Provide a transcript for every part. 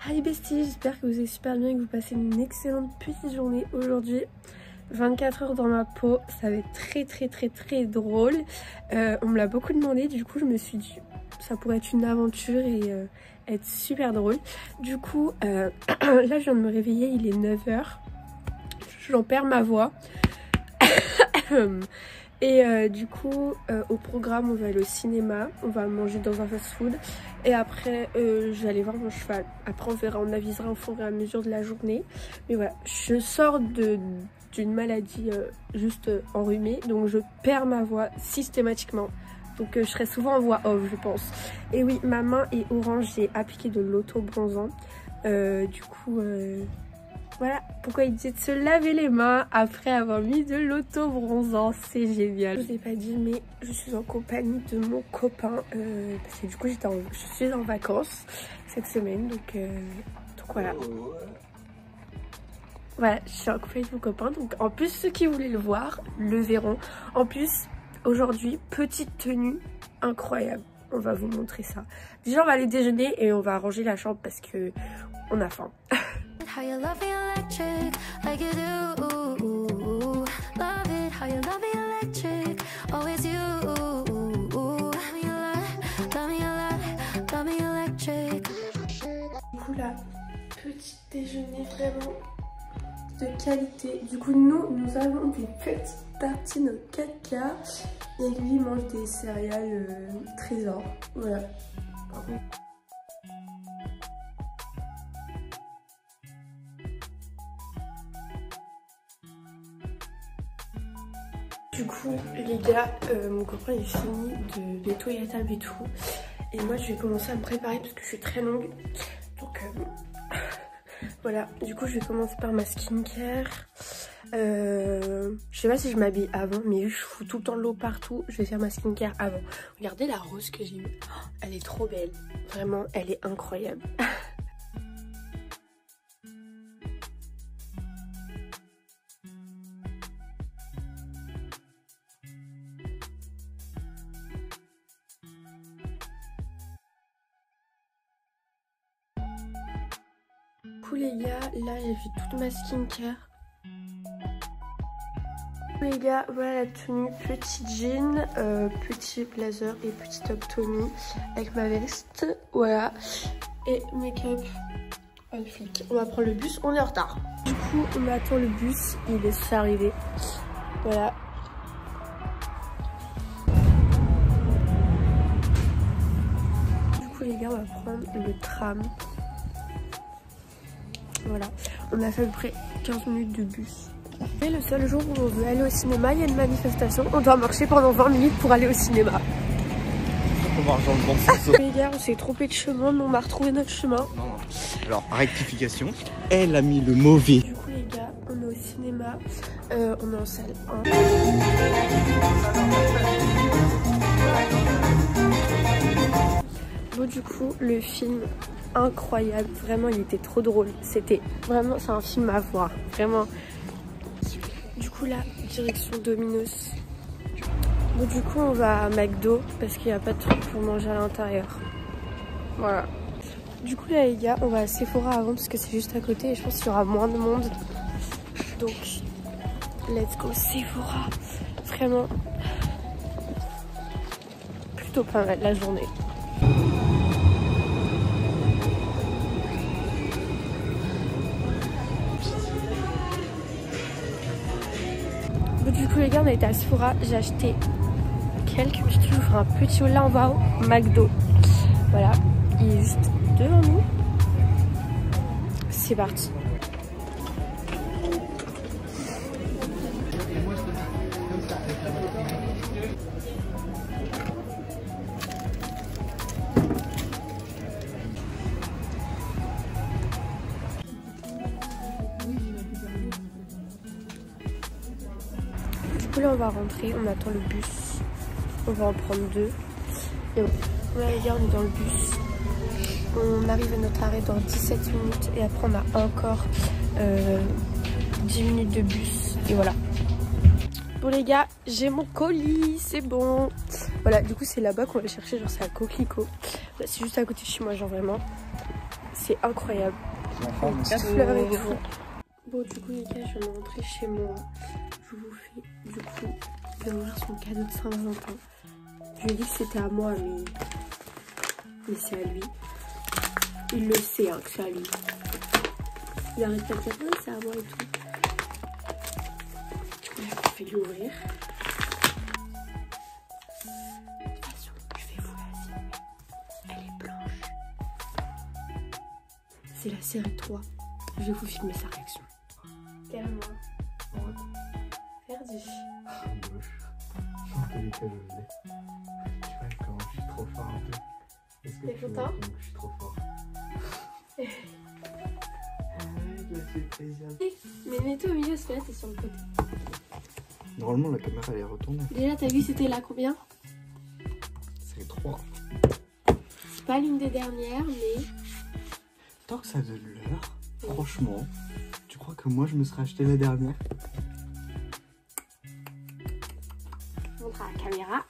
Hi besties, j'espère que vous allez super bien et que vous passez une excellente petite journée aujourd'hui. 24 heures dans ma peau, ça va être très drôle. On me l'a beaucoup demandé, du coup je me suis dit ça pourrait être une aventure et être super drôle. Du coup là je viens de me réveiller, il est 9 h. J'en perds ma voix. Et du coup au programme on va aller au cinéma, on va manger dans un fast food et après je vais aller voir mon cheval. Après on verra, on avisera au fur et à mesure de la journée. Mais voilà, je sors d'une maladie juste enrhumée, donc je perds ma voix systématiquement. Donc je serai souvent en voix off je pense. Et oui, ma main est orange, j'ai appliqué de l'auto-bronzant. Du coup voilà pourquoi il disait de se laver les mains après avoir mis de l'auto-bronzant, c'est génial. Je vous ai pas dit mais je suis en compagnie de mon copain parce que du coup je suis en vacances cette semaine donc voilà. Voilà, je suis en compagnie de mon copain, donc en plus ceux qui voulaient le voir le verront. En plus aujourd'hui, petite tenue incroyable, on va vous montrer ça. Déjà on va aller déjeuner et on va ranger la chambre parce que on a faim. How you love me electric, like you do. Love it, how you love me electric, always you. Love me electric. Du coup là, petit déjeuner vraiment de qualité. Du coup nous avons des petites tartines au 4K et lui il mange des céréales Trésor. Voilà. Du coup les gars, mon copain il finit de nettoyer la table et tout. Et moi je vais commencer à me préparer parce que je suis très longue. Donc voilà, du coup je vais commencer par ma skincare. Je sais pas si je m'habille avant, mais je fous tout le temps de l'eau partout. Je vais faire ma skincare avant. Regardez la rose que j'ai eue, oh, elle est trop belle. Vraiment, elle est incroyable. Du coup les gars, là j'ai fait toute ma skincare. Les gars, voilà la tenue, petit jean, petit blazer et petit top Tommy avec ma veste, voilà, et make-up on flic. On va prendre le bus, on est en retard. Du coup on attend le bus, il est déjà arrivé, voilà. Du coup les gars, on va prendre le tram. Voilà, on a fait à peu près 15 minutes de bus. Et le seul jour où on veut aller au cinéma, il y a une manifestation. On doit marcher pendant 20 minutes pour aller au cinéma. On marche dans le bon sens. Les gars, on s'est trompé de chemin, mais on a retrouvé notre chemin. Non. Alors, rectification, elle a mis le mauvais. Du coup les gars, on est au cinéma. On est en salle 1. Bon du coup, le film... incroyable, vraiment il était trop drôle, c'était vraiment, c'est un film à voir, vraiment. Du coup là, direction Domino's. Bon du coup on va à McDo parce qu'il n'y a pas de truc pour manger à l'intérieur. Voilà. Du coup là les gars, on va à Sephora avant parce que c'est juste à côté et je pense qu'il y aura moins de monde. Donc let's go Sephora. Vraiment plutôt pas mal la journée. Du coup les gars, on a été à Sephora, j'ai acheté quelques petits trucs, un petit haut. Là on va au McDo. Voilà, il est juste devant nous. C'est parti. Là on va rentrer, on attend le bus, on va en prendre 2 et voilà les gars, on est dans le bus, on arrive à notre arrêt dans 17 minutes et après on a encore 10 minutes de bus et voilà. Bon les gars, j'ai mon colis, c'est bon. Voilà, du coup c'est là-bas qu'on va le chercher, genre c'est à Coquelicot, c'est juste à côté de chez moi, genre vraiment c'est incroyable. Petites fleurs et tout. Bon, du coup, les gars, je viens de rentrer chez moi. Je vous fais, du coup, ouvrir son cadeau de Saint-Valentin. Je lui ai dit que c'était à moi, mais c'est à lui. Il le sait, hein, que c'est à lui. Il arrête pas de dire, ouais, c'est à moi et tout. Du coup, je vais l'ouvrir. De toute façon, je vais vous la filmer. Elle est blanche. C'est la série 3. Je vais vous filmer sa réaction. Calme-moi. Perdu. Moche. En tous les cas, je l'ai. Tu vois comment je suis trop fort un peu. Est-ce que t'es tu vois content? comment je suis trop fort? Arrête, là c'est plaisir. Mais mets-toi au milieu, parce que là t'es sur le côté. Normalement la caméra elle est retournée. Déjà, t'as vu c'était là combien? C'est 3. C'est pas l'une des dernières, mais... Tant que ça donne l'heure, franchement, tu crois que moi je me serais acheté la dernière? Je montre à la caméra.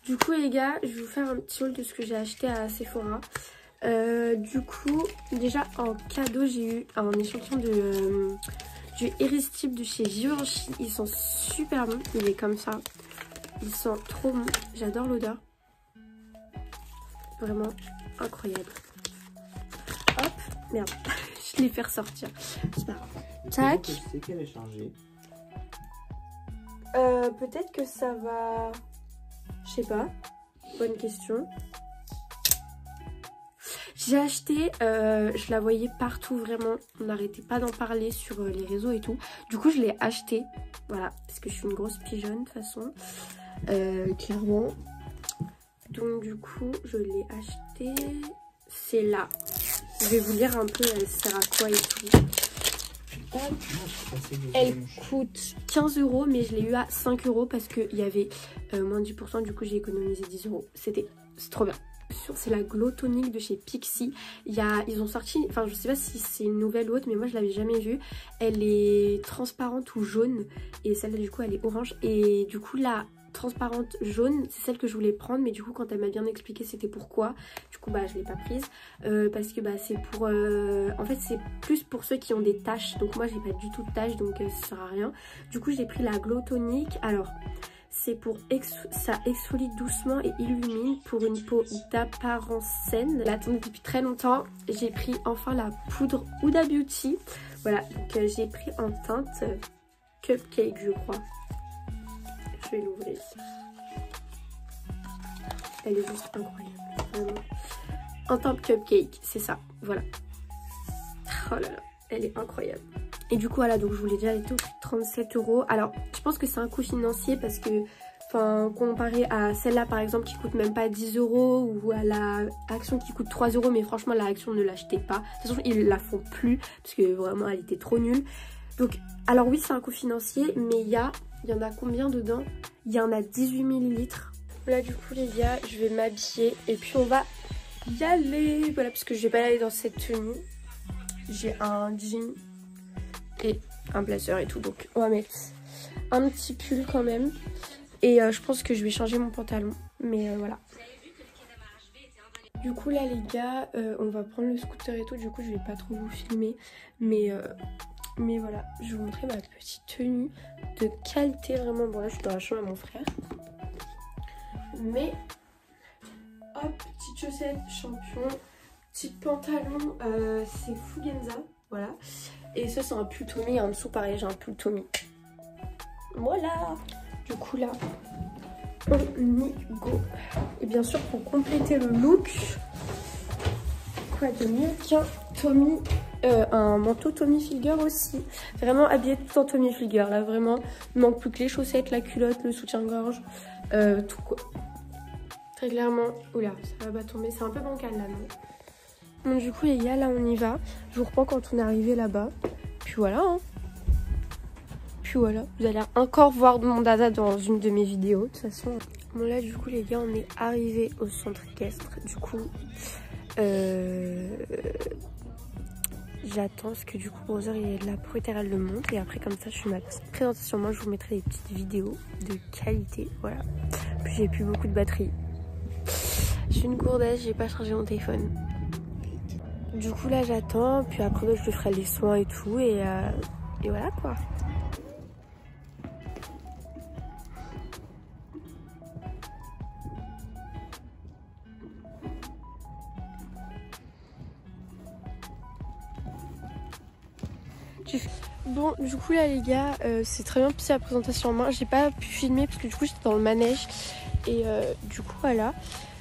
Du coup les gars, je vais vous faire un petit haul de ce que j'ai acheté à Sephora. Du coup, déjà en cadeau, j'ai eu un échantillon de du Irrésistible de chez Givenchy. Ils sont super bons, il est comme ça. Ils sont trop bons, j'adore l'odeur. Vraiment incroyable. Hop, merde, je l'ai fait ressortir. C'est pas grave. Tac. Je sais qu'elle est chargée. Peut-être que ça va... Je sais pas. Bonne question. J'ai acheté, je la voyais partout vraiment. On n'arrêtait pas d'en parler sur les réseaux et tout. Du coup, je l'ai acheté. Voilà, parce que je suis une grosse pigeonne de toute façon. Clairement. Donc du coup, je l'ai acheté. C'est là. Je vais vous lire un peu, elle sert à quoi et tout. Elle coûte 15 €, mais je l'ai eu à 5 € parce qu'il y avait moins de 10%. Du coup, j'ai économisé 10 €. C'est trop bien. C'est la Glow Tonic de chez Pixi. Ils ont sorti, enfin je sais pas si c'est une nouvelle ou autre, mais moi je l'avais jamais vue. Elle est transparente ou jaune et celle-là du coup elle est orange. Et du coup la transparente jaune c'est celle que je voulais prendre, mais du coup quand elle m'a bien expliqué c'était pourquoi, du coup bah je l'ai pas prise parce que bah c'est pour en fait c'est plus pour ceux qui ont des taches, donc moi j'ai pas du tout de taches, donc ça sert à rien. Du coup j'ai pris la Glow Tonic. Alors c'est pour ça exfolie doucement et illumine pour une peau d'apparence saine. Je l'attendais depuis très longtemps. J'ai pris enfin la poudre Huda Beauty. Voilà, donc j'ai pris en teinte Cupcake je crois. Je vais l'ouvrir. Elle est juste incroyable. Vraiment. En teinte Cupcake, c'est ça. Voilà. Oh là là, elle est incroyable. Et du coup voilà, donc je vous l'ai déjà été au prix de 37 €. Alors je pense que c'est un coût financier parce que enfin comparé à celle-là par exemple qui coûte même pas 10 € ou à la Action qui coûte 3 €, mais franchement la Action ne l'achetez pas. De toute façon ils la font plus parce que vraiment elle était trop nulle. Donc alors oui c'est un coût financier, mais il y en a combien dedans? Il y en a 18 ml. Là du coup les gars, je vais m'habiller et puis on va y aller. Voilà, parce que je vais pas aller dans cette tenue. J'ai un jean et un blazer et tout, donc on va mettre un petit pull quand même et je pense que je vais changer mon pantalon, mais voilà. Du coup là les gars, on va prendre le scooter et tout, du coup je vais pas trop vous filmer, mais voilà, je vais vous montrer ma petite tenue de qualité vraiment. Bon là je suis dans la chambre à mon frère, mais hop, petite chaussette champion, petit pantalon, c'est Fugenza, voilà. Et ça c'est un pull Tommy, en dessous pareil j'ai un pull Tommy. Voilà. Du coup là, on y go. Et bien sûr pour compléter le look, quoi de mieux qu'un Tommy, un manteau Tommy Hilfiger aussi. Vraiment habillé tout en Tommy Hilfiger là, vraiment. Il manque plus que les chaussettes, la culotte, le soutien-gorge, tout quoi. Très clairement, oula ça va pas tomber, c'est un peu bancal là non. Donc du coup les gars, là on y va. Je vous reprends quand on est arrivé là-bas. Puis voilà hein. Puis voilà, vous allez encore voir mon dada dans une de mes vidéos de toute façon. Bon là du coup les gars, on est arrivé au centre équestre. Du coup j'attends parce que du coup Brother il est là pour elle le monte. Et après comme ça je fais ma petite présentation. Moi je vous mettrai des petites vidéos de qualité. Voilà. Puis j'ai plus beaucoup de batterie. Je suis une gourdasse, j'ai pas chargé mon téléphone. Du coup là j'attends, puis après je lui ferai les soins et tout, et voilà quoi. Bon du coup là les gars, c'est très bien passé la présentation en main. J'ai pas pu filmer parce que du coup j'étais dans le manège, et du coup voilà.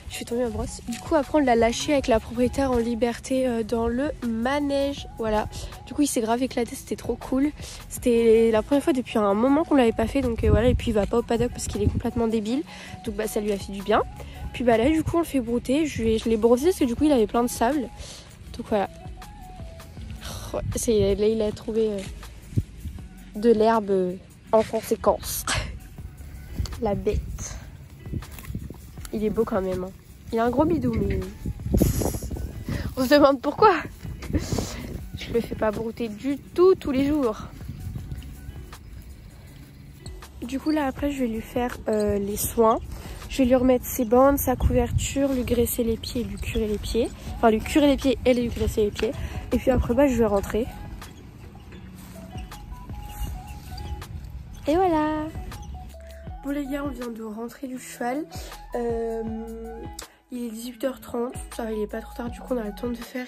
Je vais tomber ma brosse. Du coup après on l'a lâché avec la propriétaire en liberté dans le manège. Voilà. Du coup il s'est grave éclaté, c'était trop cool. C'était la première fois depuis un moment qu'on l'avait pas fait. Donc voilà. Et puis il va pas au paddock parce qu'il est complètement débile. Donc bah ça lui a fait du bien. Puis bah là du coup on le fait brouter. Je l'ai brossé parce que du coup il avait plein de sable. Donc voilà. Là il a trouvé de l'herbe en conséquence. La bête. Il est beau quand même. Hein. Il a un gros bidou, mais on se demande pourquoi. Je le fais pas brouter du tout tous les jours. Du coup là après je vais lui faire les soins. Je vais lui remettre ses bandes, sa couverture, lui graisser les pieds et lui curer les pieds. Enfin lui curer les pieds et lui graisser les pieds. Et puis après bah je vais rentrer. Et voilà. Bon les gars, on vient de rentrer du cheval. Il est 18h30, ça va, il est pas trop tard, du coup on a le temps de faire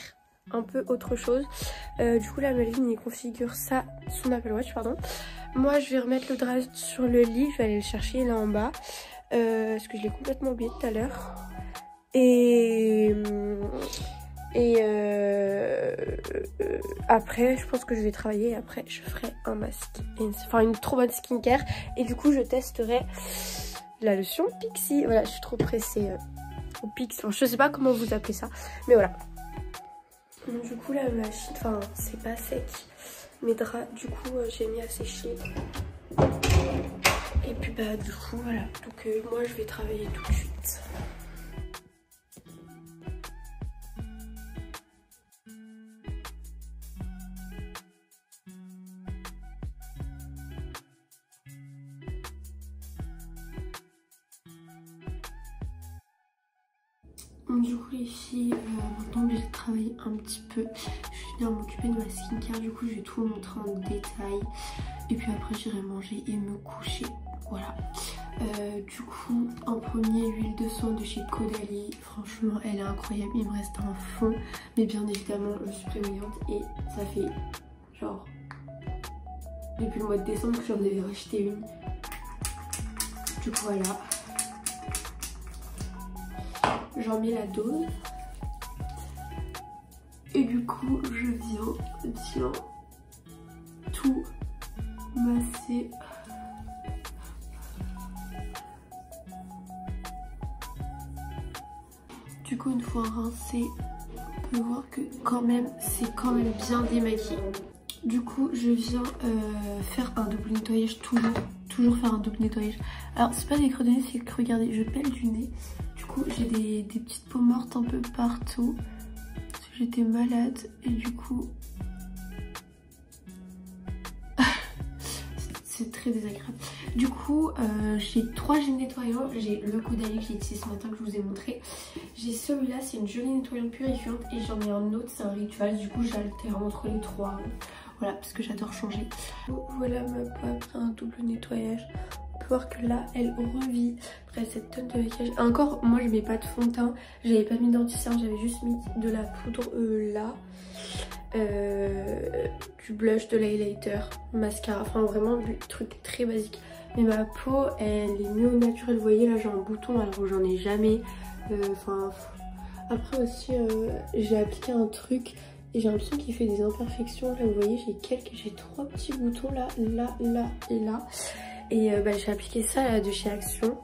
un peu autre chose. Du coup la Melvin il configure son Apple Watch, pardon. Moi je vais remettre le drap sur le lit, je vais aller le chercher là en bas. Parce que je l'ai complètement oublié tout à l'heure. Après je pense que je vais travailler et après je ferai un masque, enfin une trop bonne skincare, et du coup je testerai la lotion Pixi. Voilà, je suis trop pressée au Pixi, enfin, je sais pas comment vous appelez ça, mais voilà. Donc, du coup la machine, enfin c'est pas sec, mes draps du coup j'ai mis à sécher. Et puis bah du coup voilà, donc moi je vais travailler tout de suite. Du coup les filles, maintenant que j'ai travaillé un petit peu, je vais venir m'occuper de ma skincare. Du coup je vais tout vous montrer en détail. Et puis après j'irai manger et me coucher. Voilà. Du coup en premier, l'huile de soin de chez Caudalie. Franchement elle est incroyable, il me reste un fond. Mais bien évidemment je suis prévoyante et ça fait genre depuis le mois de décembre que j'en avais racheté une. Du coup voilà. J'en mets la dose. Et du coup, je viens tout masser. Du coup, une fois rincé, on peut voir que quand même, c'est quand même bien démaquillé. Du coup, je viens faire un double nettoyage toujours faire un double nettoyage. Alors, c'est pas des creux de nez, c'est que regardez, je pèle du nez. Du coup, j'ai des petites peaux mortes un peu partout. Parce que j'étais malade et du coup... c'est très désagréable. Du coup, j'ai 3 gels nettoyants. J'ai le Caudalie que j'ai utilisé ce matin que je vous ai montré. J'ai celui-là, c'est une jolie nettoyante purifiante. Et j'en ai un autre, c'est un ritual. Du coup, j'alterne entre les 3. Voilà, parce que j'adore changer. Voilà ma peau après un double nettoyage. On peut voir que là, elle revit après cette tonne de maquillage. Encore, moi, je mets pas de fond de teint. J'avais pas mis d'anti-cerne, j'avais juste mis de la poudre là. Du blush, de l'highlighter, mascara. Enfin, vraiment, du truc très basique. Mais ma peau, elle est mieux au naturel. Vous voyez, là, j'ai un bouton alors que j'en ai jamais. Enfin, après aussi, j'ai appliqué un truc. Et j'ai l'impression qu'il fait des imperfections. Là, vous voyez, j'ai 3 petits boutons là, là, là et là. Et bah, j'ai appliqué ça là, de chez Action.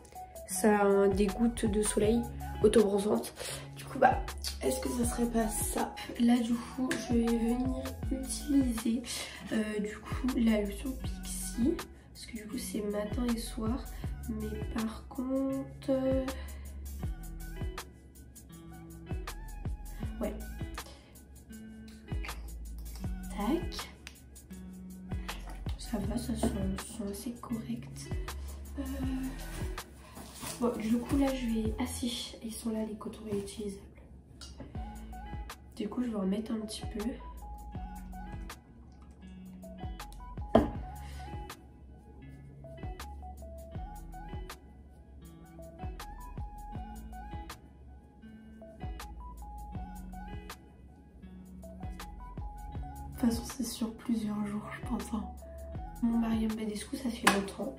Ça a des gouttes de soleil auto-bronzantes. Du coup, bah, est-ce que ça serait pas ça? Là, du coup, je vais venir utiliser du coup la lotion Pixi. Parce que du coup, c'est matin et soir. Mais par contre... ouais. Tac. Ça va, ça sont assez corrects. Bon, du coup là je vais... Ah si, ils sont là les cotons réutilisables. Du coup je vais en mettre un petit peu. De toute façon c'est sur plusieurs jours je pense hein. Mon Mariam Badescu ça fait longtemps.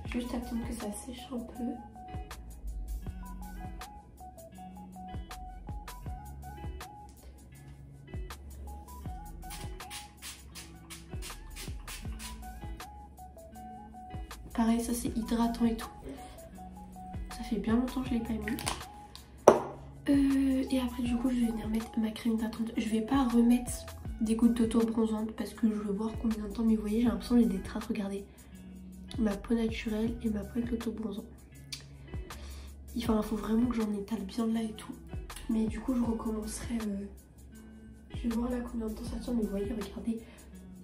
Juste attendre que ça sèche un peu. Pareil ça c'est hydratant et tout. Ça fait bien longtemps que je l'ai pas mis. Et après du coup je vais venir mettre ma crème hydratante. Je vais pas remettre des gouttes d'auto-bronzante parce que je veux voir combien de temps. Mais vous voyez j'ai l'impression que j'ai des traces, regardez. Ma peau naturelle et ma peau avec l'auto-bronzant. Enfin il faut vraiment que j'en étale bien là et tout. Mais du coup je recommencerai. Je vais voir là combien de temps ça tient. Mais vous voyez regardez,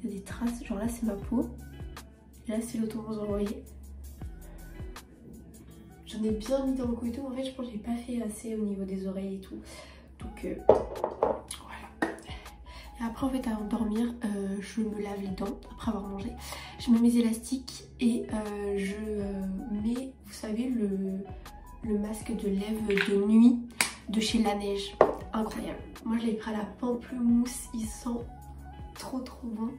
il y a des traces. Genre là c'est ma peau. Et là c'est l'auto-bronzant, vous voyez. J'en ai bien mis dans le cou et tout. En fait je pense que j'ai pas fait assez au niveau des oreilles et tout. Donc voilà. Et après en fait avant de dormir je me lave les dents après avoir mangé. Je mets mes élastiques et je mets, vous savez, le masque de lèvres de nuit de chez La Neige. Incroyable. Moi je l'ai pris à la pamplemousse. Il sent trop bon.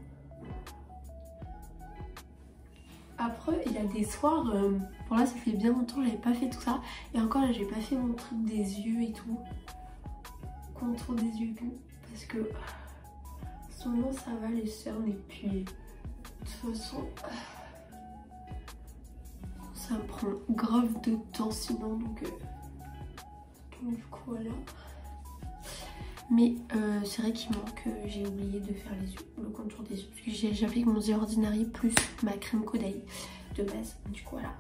Après il y a des soirs, bon là ça fait bien longtemps que j'avais pas fait tout ça. Et encore là j'ai pas fait mon truc des yeux et tout. Contour des yeux et tout. Parce que en ce moment ça va les cernes et puis de toute façon ça me prend grave de temps sinon donc du coup voilà. Mais c'est vrai qu'il manque, j'ai oublié de faire les yeux, le contour des yeux. Parce que j'applique mon The Ordinary plus ma crème Kodai de base. Du coup voilà.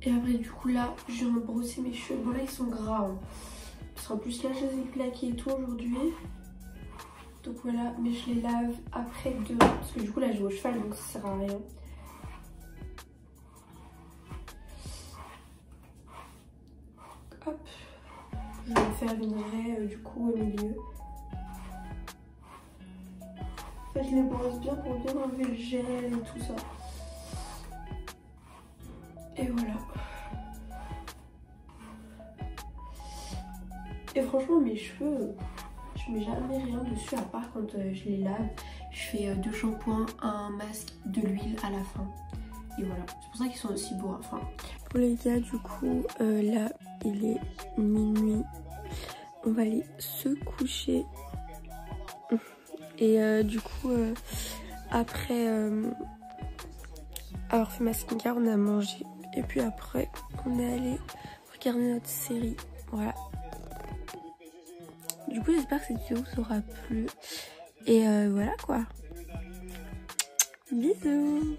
Et après du coup là, je vais brosser mes cheveux. Bon là ils sont gras. Hein. Parce qu'en plus là je les ai plaqués et tout aujourd'hui. Donc voilà, mais je les lave après demain. Parce que du coup là je vais au cheval donc ça sert à rien. Hop. Je vais faire une raie du coup au milieu. En fait je les brosse bien pour bien enlever le gel et tout ça. Et voilà. Et franchement mes cheveux, je mets jamais rien dessus à part quand je les lave. Je fais 2 shampoings, un masque, de l'huile à la fin. Et voilà, c'est pour ça qu'ils sont aussi beaux à la fin. Bon les gars, du coup là il est minuit. On va aller se coucher. Et du coup après avoir fait ma skincare on a mangé. Et puis après on est allé regarder notre série. Voilà. Du coup j'espère que cette vidéo vous aura plu. Et voilà quoi. Bisous.